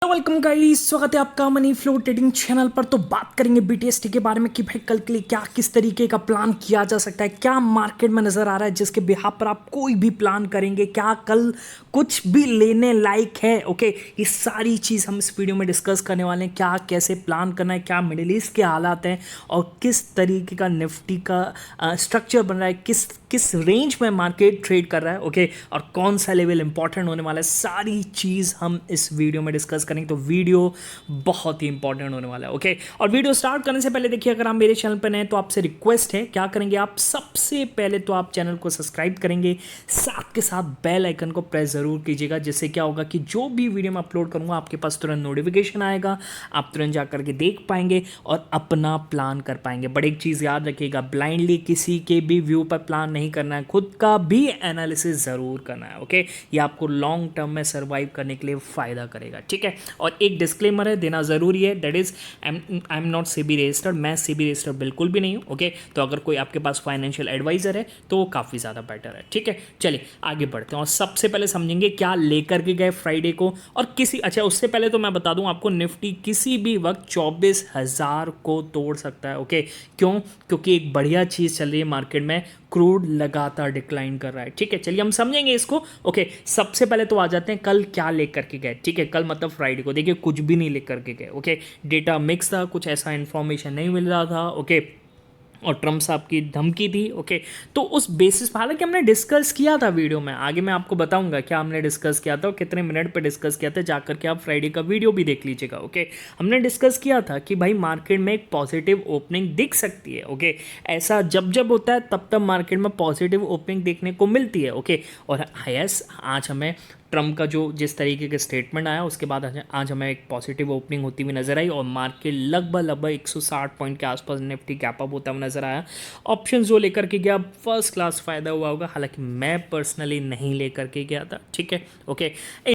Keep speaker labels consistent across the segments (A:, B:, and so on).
A: Welcome guys, स्वागत है आपका मनी फ्लो ट्रेडिंग चैनल पर। तो बात करेंगे बीटीएसटी के बारे में कि भाई कल के लिए क्या किस तरीके का प्लान किया जा सकता है, क्या मार्केट में नजर आ रहा है जिसके बिहाफ पर आप कोई भी प्लान करेंगे, क्या कल कुछ भी लेने लायक है। ओके, ये सारी चीज़ हम इस वीडियो में डिस्कस करने वाले हैं। क्या कैसे प्लान करना है, क्या मिडिल ईस्ट के हालात हैं और किस तरीके का निफ्टी का स्ट्रक्चर बन रहा है, किस किस रेंज में मार्केट ट्रेड कर रहा है। ओके, और कौन सा लेवल इंपॉर्टेंट होने वाला है, सारी चीज़ हम इस वीडियो में डिस्कस करेंगे। तो वीडियो बहुत ही इंपॉर्टेंट होने वाला है। ओके, और वीडियो स्टार्ट करने से पहले देखिए, अगर आप मेरे चैनल पर नए हैं तो आपसे रिक्वेस्ट है, क्या करेंगे आप, सबसे पहले तो आप चैनल को सब्सक्राइब करेंगे, साथ के साथ बेल आइकन को प्रेस जरूर कीजिएगा, जिससे क्या होगा कि जो भी वीडियो मैं अपलोड करूंगा आपके पास तुरंत नोटिफिकेशन आएगा, आप तुरंत जाकर के देख पाएंगे और अपना प्लान कर पाएंगे। बड़ी एक चीज़ याद रखिएगा, ब्लाइंडली किसी के भी व्यू पर प्लान नहीं करना है, खुद का भी एनालिसिस ज़रूर करना है। ओके, ये आपको लॉन्ग टर्म में सर्वाइव करने के लिए फ़ायदा करेगा। ठीक है, और एक डिस्क्लेमर है, देना ज़रूरी है, that is I am not SEBI registered, मैं सेबी रजिस्टर्ड बिल्कुल भी नहीं हूँ। ओके, तो अगर कोई आपके पास फाइनेंशियल एडवाइज़र है तो वो काफ़ी ज़्यादा बेटर है। ठीक है, चलिए आगे बढ़ते हैं और सबसे पहले समझेंगे क्या लेकर के गए फ्राइडे को। और उससे पहले तो मैं बता दूं आपको, निफ्टी किसी भी वक्त 24,000 को तोड़ सकता है। ओके, क्यों? क्योंकि एक बढ़िया चीज़ चल रही है मार्केट में, क्रूड लगातार डिक्लाइन कर रहा है। ठीक है, चलिए हम समझेंगे इसको। ओके, सबसे पहले तो आ जाते हैं कल क्या लेकर के गए। ठीक है, कल मतलब फ्राइडे को देखिए कुछ भी नहीं लेकर के गए। ओके, डेटा मिक्स था, कुछ ऐसा इन्फॉर्मेशन नहीं मिल रहा था। ओके, और ट्रम्प साहब की धमकी थी। ओके, तो उस बेसिस पर, हालांकि हमने डिस्कस किया था वीडियो में, आगे मैं आपको बताऊंगा क्या हमने डिस्कस किया था और कितने मिनट पे डिस्कस किया था, जाकर के आप फ्राइडे का वीडियो भी देख लीजिएगा। ओके, हमने डिस्कस किया था कि भाई मार्केट में एक पॉजिटिव ओपनिंग दिख सकती है। ओके, ऐसा जब जब होता है तब तब मार्केट में पॉजिटिव ओपनिंग देखने को मिलती है। ओके, और यस, आज हमें ट्रम्प का जो जिस तरीके का स्टेटमेंट आया उसके बाद आज हमें एक पॉजिटिव ओपनिंग होती हुई नजर आई और मार्केट लगभग 160 पॉइंट के आसपास निफ्टी गैप अप होता हुआ नजर आया। ऑप्शन जो लेकर के गया फर्स्ट क्लास फायदा हुआ होगा, हालांकि मैं पर्सनली नहीं लेकर के गया था। ठीक है, ओके,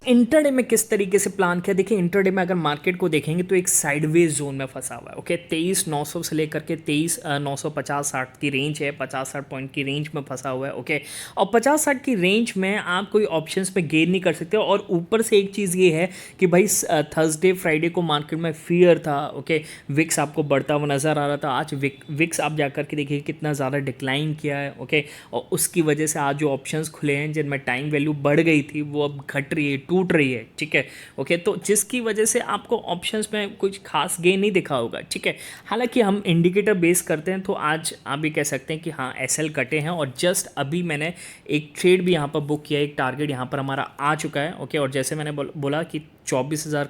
A: इंटरडे में किस तरीके से प्लान किया, देखिए इंटरडे में अगर मार्केट को देखेंगे तो एक साइडवेज जोन में फंसा हुआ है। ओके, 23,900 से लेकर के 23,950-60 की रेंज है, 50-60 पॉइंट की रेंज में फंसा हुआ है। ओके, और 50-60 की रेंज में आप कोई ऑप्शंस में गेन नहीं कर सकते। और ऊपर से एक चीज़ ये है कि भाई थर्सडे फ्राइडे को मार्केट में फियर था। ओके, विक्स आपको बढ़ता हुआ नज़र आ रहा था, आज विक्स आप जाकर के देखिए कितना ज़्यादा डिक्लाइन किया है। ओके, और उसकी वजह से आज जो ऑप्शंस खुले हैं जिनमें टाइम वैल्यू बढ़ गई थी वो अब घट रही है, टूट रही है। ठीक है, ओके, तो जिसकी वजह से आपको ऑप्शंस में कुछ खास गेन नहीं दिखा होगा। ठीक है, हालांकि हम इंडिकेटर बेस करते हैं तो आज आप भी कह सकते हैं कि हाँ एसएल कटे हैं और जस्ट अभी मैंने एक ट्रेड भी यहाँ पर बुक किया, एक टारगेट यहाँ पर हमारा आ चुका है। ओके, और जैसे मैंने बोला कि 24,000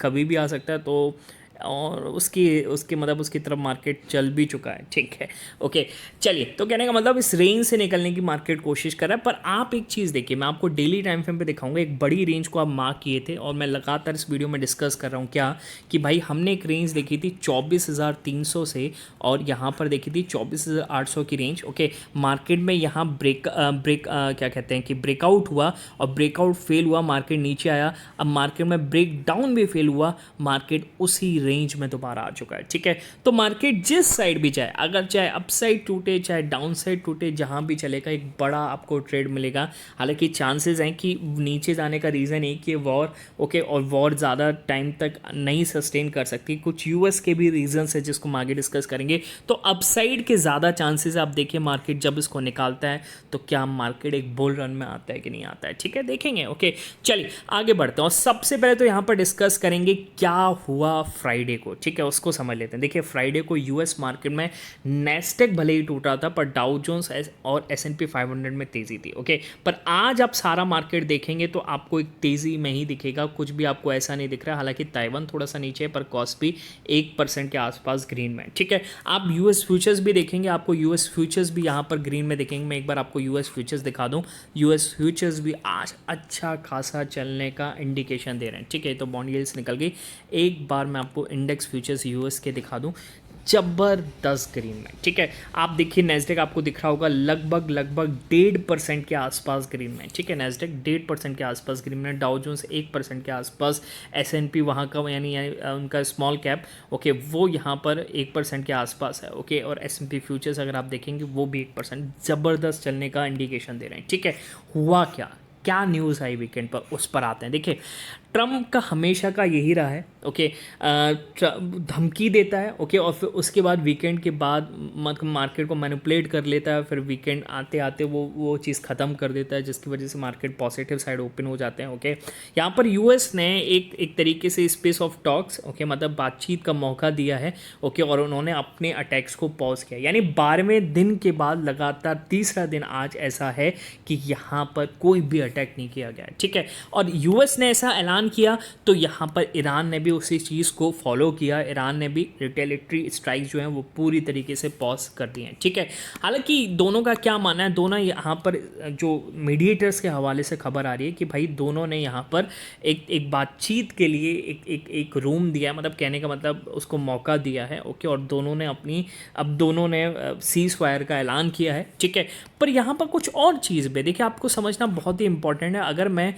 A: कभी भी आ सकता है, तो और उसकी मतलब उसकी तरफ मार्केट चल भी चुका है। ठीक है, ओके, चलिए, तो कहने का मतलब इस रेंज से निकलने की मार्केट कोशिश कर रहा है। पर आप एक चीज़ देखिए, मैं आपको डेली टाइम फ्रेम पे दिखाऊंगा, एक बड़ी रेंज को आप मार्क किए थे और मैं लगातार इस वीडियो में डिस्कस कर रहा हूँ क्या कि भाई हमने एक रेंज देखी थी 24,300 से और यहाँ पर देखी थी 24,800 की रेंज। ओके, मार्केट में यहाँ क्या कहते हैं कि ब्रेकआउट हुआ और ब्रेकआउट फेल हुआ, मार्केट नीचे आया। अब मार्केट में ब्रेक डाउन भी फेल हुआ, मार्केट उसी रेंज में दोबारा आ चुका है। ठीक है, तो मार्केट जिस साइड भी जाए, अगर चाहे अप साइड टूटे चाहे डाउन साइड टूटे, जहां भी चलेगा एक बड़ा आपको ट्रेड मिलेगा। हालांकि चांसेस हैं कि नीचे जाने का रीज़न एक ही वॉर। ओके, और वॉर ज़्यादा टाइम तक नहीं सस्टेन कर सकती, कुछ यूएस के भी रीजंस है जिसको हम आगे डिस्कस करेंगे। तो अप साइड के ज़्यादा चांसेस आप देखिए, मार्केट जब इसको निकालता है तो क्या मार्केट एक बुल रन में आता है कि नहीं आता है। ठीक है, देखेंगे। ओके, चलिए आगे बढ़ते हैं और सबसे पहले तो यहाँ पर डिस्कस करेंगे क्या हुआ फ्राइडे को। ठीक है, उसको समझ लेते हैं। देखिए फ्राइडे को यूएस मार्केट में नेस्टेक भले ही टूटा था पर डाउ जोन्स और एसएनपी 500 में तेजी थी। ओके, पर आज आप सारा मार्केट देखेंगे तो आपको एक तेजी में ही दिखेगा, कुछ भी आपको ऐसा नहीं दिख रहा। हालांकि ताइवान थोड़ा सा नीचे है पर कॉस्ट भी 1% के आसपास ग्रीन में। ठीक है, आप यूएस फ्यूचर्स भी देखेंगे, आपको यूएस फ्यूचर्स भी यहाँ पर ग्रीन में दिखेंगे। मैं एक बार आपको यूएस फ्यूचर्स दिखा दूँ, यूएस फ्यूचर्स भी आज अच्छा खासा चलने का इंडिकेशन दे रहे हैं। ठीक है, तो बॉन्ड यील्ड्स निकल गई। एक बार मैं आपको इंडेक्स फ्यूचर्स यूएस के दिखा दूं, जबरदस्त ग्रीन में। ठीक है, आप देखिए नेस्डेक आपको दिख रहा होगा लगभग 1.5% के आसपास ग्रीन में। ठीक है, नेस्डेक 1.5% के आसपास ग्रीन में, डाउ जोन्स 1% के आसपास, एसएनपी वहाँ का यानी उनका स्मॉल कैप, ओके, वो यहाँ पर 1% के आसपास है। ओके, और एसएनपी फ्यूचर्स अगर आप देखेंगे वो भी 1%, ज़बरदस्त चलने का इंडिकेशन दे रहे हैं। ठीक है, हुआ क्या न्यूज़ आई वीकेंड पर, उस पर आते हैं। देखिए ट्रम्प का हमेशा का यही रहा है, ओके। धमकी देता है, ओके, और फिर उसके बाद वीकेंड के बाद मतलब मार्केट को मैनिपुलेट कर लेता है, फिर वीकेंड आते आते वो चीज़ ख़त्म कर देता है, जिसकी वजह से मार्केट पॉजिटिव साइड ओपन हो जाते हैं, ओके। यहाँ पर यूएस ने एक तरीके से स्पेस ऑफ टॉक्स, ओके, मतलब बातचीत का मौका दिया है, ओके, और उन्होंने अपने अटैक्स को पॉज किया, यानी 12वें दिन के बाद लगातार तीसरा दिन आज ऐसा है कि यहाँ पर कोई भी अटैक नहीं किया गया, ठीक है। और यूएस ने ऐसा ऐलान किया तो यहाँ पर ईरान ने भी उसी चीज़ को फॉलो किया, ईरान ने भी रिटेलिटरी स्ट्राइक जो है वो पूरी तरीके से पॉज कर दिए हैं, ठीक है। हालांकि दोनों का क्या मानना है, दोनों यहाँ पर जो मीडिएटर्स के हवाले से खबर आ रही है कि भाई दोनों ने यहाँ पर एक बातचीत के लिए एक रूम दिया है, मतलब कहने का मतलब उसको मौका दिया है, ओके, और दोनों ने सीज फायर का ऐलान किया है, ठीक है। पर यहाँ पर कुछ और चीज़ भी देखिए, आपको समझना बहुत ही इंपॉर्टेंट है। अगर मैं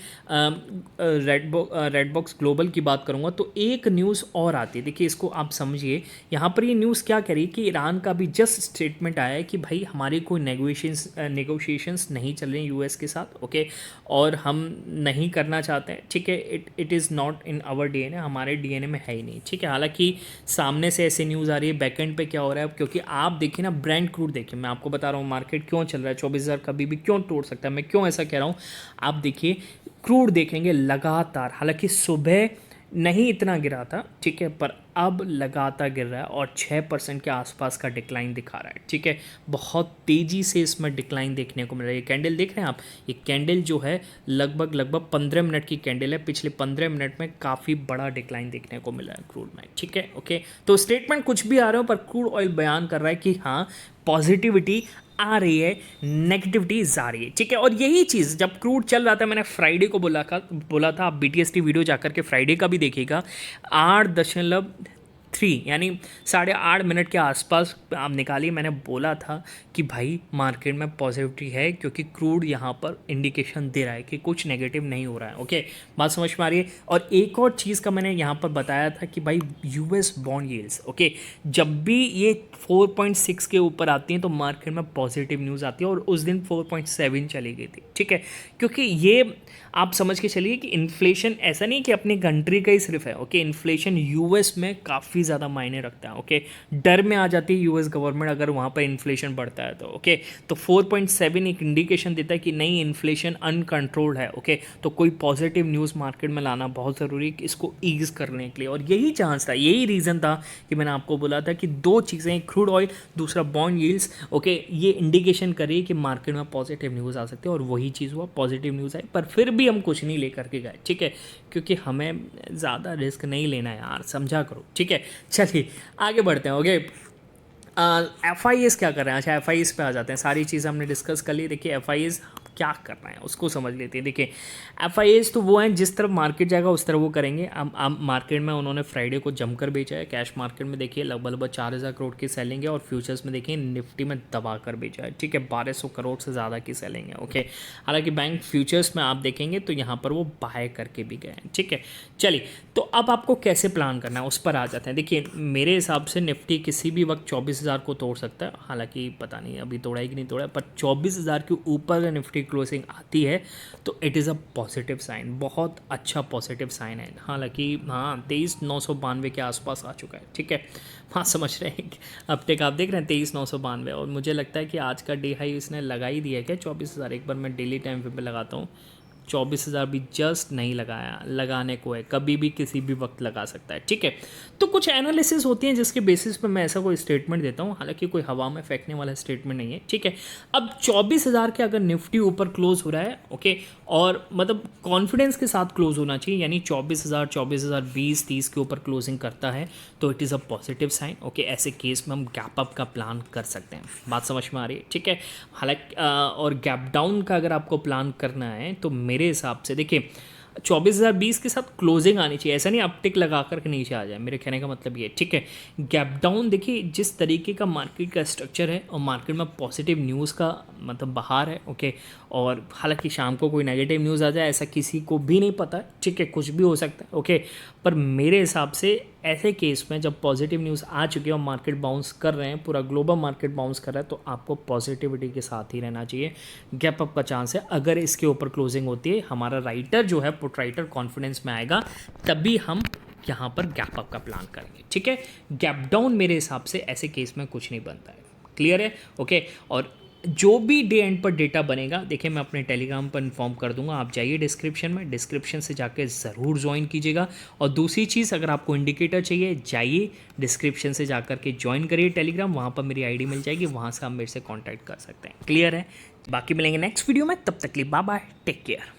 A: रेड बॉक्स ग्लोबल की बात करूँगा तो एक न्यूज़ और आती है, देखिए इसको आप समझिए। यहाँ पर ये न्यूज़ क्या करी कि ईरान का भी जस्ट स्टेटमेंट आया है कि भाई हमारी कोई नेगोशिएशंस नहीं चल रही यूएस के साथ, ओके, और हम नहीं करना चाहते हैं, ठीक है। It is not in our DNA, हमारे डीएनए में है ही नहीं, ठीक है। हालांकि सामने से ऐसी न्यूज़ आ रही है, बैकएंड पे क्या हो रहा है, क्योंकि आप देखिए ना ब्रांड क्रूड देखिए, मैं आपको बता रहा हूँ मार्केट क्यों चल रहा है, 24,000 कभी भी क्यों तोड़ सकता है, मैं क्यों ऐसा कह रहा हूँ। आप देखिए क्रूड देखेंगे लगातार, हालांकि सुबह नहीं इतना गिरा था, ठीक है, पर अब लगातार गिर रहा है और 6% के आसपास का डिक्लाइन दिखा रहा है, ठीक है। बहुत तेज़ी से इसमें डिक्लाइन देखने को मिल रहा है। ये कैंडल देख रहे हैं आप, ये कैंडल जो है लगभग 15 मिनट की कैंडल है, पिछले 15 मिनट में काफ़ी बड़ा डिक्लाइन देखने को मिला है क्रूड में, ठीक है, ओके। तो स्टेटमेंट कुछ भी आ रहे हो, पर क्रूड ऑयल बयान कर रहा है कि हाँ पॉजिटिविटी आ रही है, नेगेटिविटी जा रही है, ठीक है। और यही चीज़ जब क्रूड चल रहा था, मैंने फ्राइडे को बोला था, आप BTST वीडियो जाकर के फ्राइडे का भी देखिएगा, 8.3 यानी 8.5 मिनट के आसपास आप निकालिए, मैंने बोला था कि भाई मार्केट में पॉजिटिविटी है, क्योंकि क्रूड यहाँ पर इंडिकेशन दे रहा है कि कुछ नेगेटिव नहीं हो रहा है, ओके, बात समझ में आ रही है। और एक और चीज़ का मैंने यहाँ पर बताया था कि भाई यूएस बॉन्ड यील्ड्स, ओके, जब भी ये 4.6 के ऊपर आती हैं तो मार्केट में पॉजिटिव न्यूज़ आती है, और उस दिन 4.7 चली गई थी, ठीक है। क्योंकि ये आप समझ के चलिए कि इन्फ्लेशन ऐसा नहीं कि अपनी कंट्री का ही सिर्फ है, ओके, इन्फ्लेशन यूएस में काफ़ी ज़्यादा मायने रखता है, ओके। डर में आ जाती है यूएस गवर्नमेंट अगर वहाँ पर इन्फ्लेशन बढ़ता है तो, ओके। तो 4.7 एक इंडिकेशन देता है कि नहीं, इन्फ्लेशन अनकंट्रोल्ड है, ओके। तो कोई पॉजिटिव न्यूज़ मार्केट में लाना बहुत ज़रूरी है कि इसको ईज करने के लिए, और यही चांस था, यही रीज़न था कि मैंने आपको बोला था कि दो चीज़ें, क्रूड ऑयल, दूसरा बॉन्ड यील्ड्स, ओके, ये इंडिकेशन करिए कि मार्केट में पॉजिटिव न्यूज़ आ सकती है, और वही चीज़ हुआ, पॉजिटिव न्यूज़ आई। पर फिर भी हम कुछ नहीं लेकर के गए, ठीक है, क्योंकि हमें ज़्यादा रिस्क नहीं लेना है यार, समझा करो, ठीक है। चलिए आगे बढ़ते हैं, ओके। FIS क्या कर रहे हैं, अच्छा FIS पे आ जाते हैं। सारी चीज़ हमने डिस्कस कर ली। देखिए FIS क्या कर रहे हैं उसको समझ लेते हैं। देखिए FIS तो वो हैं जिस तरफ मार्केट जाएगा उस तरफ वो करेंगे। अब मार्केट में उन्होंने फ्राइडे को जमकर बेचा है। कैश मार्केट में देखिए लगभग 4,000 करोड़ की सेलिंग है, और फ्यूचर्स में देखिए निफ्टी में दबा कर बेचा है, ठीक है, 1,200 करोड़ से ज़्यादा की सेलिंग है, ओके। हालांकि बैंक फ्यूचर्स में आप देखेंगे तो यहाँ पर वो बाय करके भी गए हैं, ठीक है। चलिए तो अब आपको कैसे प्लान करना है उस पर आ जाते हैं। देखिए मेरे हिसाब से निफ्टी किसी भी वक्त 24,000 को तोड़ सकता है, हालांकि पता नहीं अभी तोड़ा है कि नहीं तोड़ा, पर 24,000 के ऊपर निफ्टी क्लोजिंग आती है तो it is a positive sign, बहुत अच्छा पॉजिटिव साइन है। हालांकि हाँ 23,992 के आसपास आ चुका है, ठीक है। हाँ समझ रहे हैं, अब तक आप देख रहे हैं 23,992, और मुझे लगता है कि आज का डे हाई इसने लगा ही दिया है क्या 24,000। एक बार मैं डेली टाइम फ्रेम पे लगाता हूँ, 24,000 भी जस्ट नहीं लगाया, लगाने को है, कभी भी किसी भी वक्त लगा सकता है, ठीक है। तो कुछ एनालिसिस होती हैं जिसके बेसिस पे मैं ऐसा कोई स्टेटमेंट देता हूँ, हालांकि कोई हवा में फेंकने वाला स्टेटमेंट नहीं है, ठीक है। अब 24,000 के अगर निफ्टी ऊपर क्लोज हो रहा है, ओके, और मतलब कॉन्फिडेंस के साथ क्लोज होना चाहिए, यानी 24,000 24,020 30 के ऊपर क्लोजिंग करता है तो it is a positive sign, okay. ऐसे केस में हम गैप अप का प्लान कर सकते हैं, बात समझ में आ रही है, ठीक है। हालांकि और गैप डाउन का अगर आपको प्लान करना है तो मेरे हिसाब से देखिए 24,020 के साथ क्लोजिंग आनी चाहिए, ऐसा नहीं आप टिक लगा कर के नीचे आ जाए, मेरे कहने का मतलब ये, ठीक है। गैप डाउन देखिए जिस तरीके का मार्केट का स्ट्रक्चर है और मार्केट में पॉजिटिव न्यूज़ का मतलब बाहर है, ओके, और हालांकि शाम को कोई नेगेटिव न्यूज़ आ जाए ऐसा किसी को भी नहीं पता है, ठीक है, कुछ भी हो सकता है, ओके। पर मेरे हिसाब से ऐसे केस में जब पॉजिटिव न्यूज़ आ चुकी है और मार्केट बाउंस कर रहे हैं, पूरा ग्लोबल मार्केट बाउंस कर रहा है, तो आपको पॉजिटिविटी के साथ ही रहना चाहिए। गैप अप का चांस है, अगर इसके ऊपर क्लोजिंग होती है, हमारा राइटर जो है पुट राइटर कॉन्फिडेंस में आएगा, तभी हम यहाँ पर गैप अप का प्लान करेंगे। ठीक है, गैप डाउन मेरे हिसाब से ऐसे केस में कुछ नहीं बनता है। क्लियर है? ओके। और जो भी डे एंड पर डेटा बनेगा, देखिए मैं अपने टेलीग्राम पर इन्फॉर्म कर दूंगा, आप जाइए डिस्क्रिप्शन में, डिस्क्रिप्शन से जाके ज़रूर ज्वाइन कीजिएगा। और दूसरी चीज़, अगर आपको इंडिकेटर चाहिए, जाइए डिस्क्रिप्शन से जाकर के ज्वाइन करिए टेलीग्राम, वहाँ पर मेरी आईडी मिल जाएगी, वहाँ से आप मेरे से कॉन्टैक्ट कर सकते हैं। क्लियर है? बाकी मिलेंगे नेक्स्ट वीडियो में, तब तक के लिए बाय बाय, टेक केयर।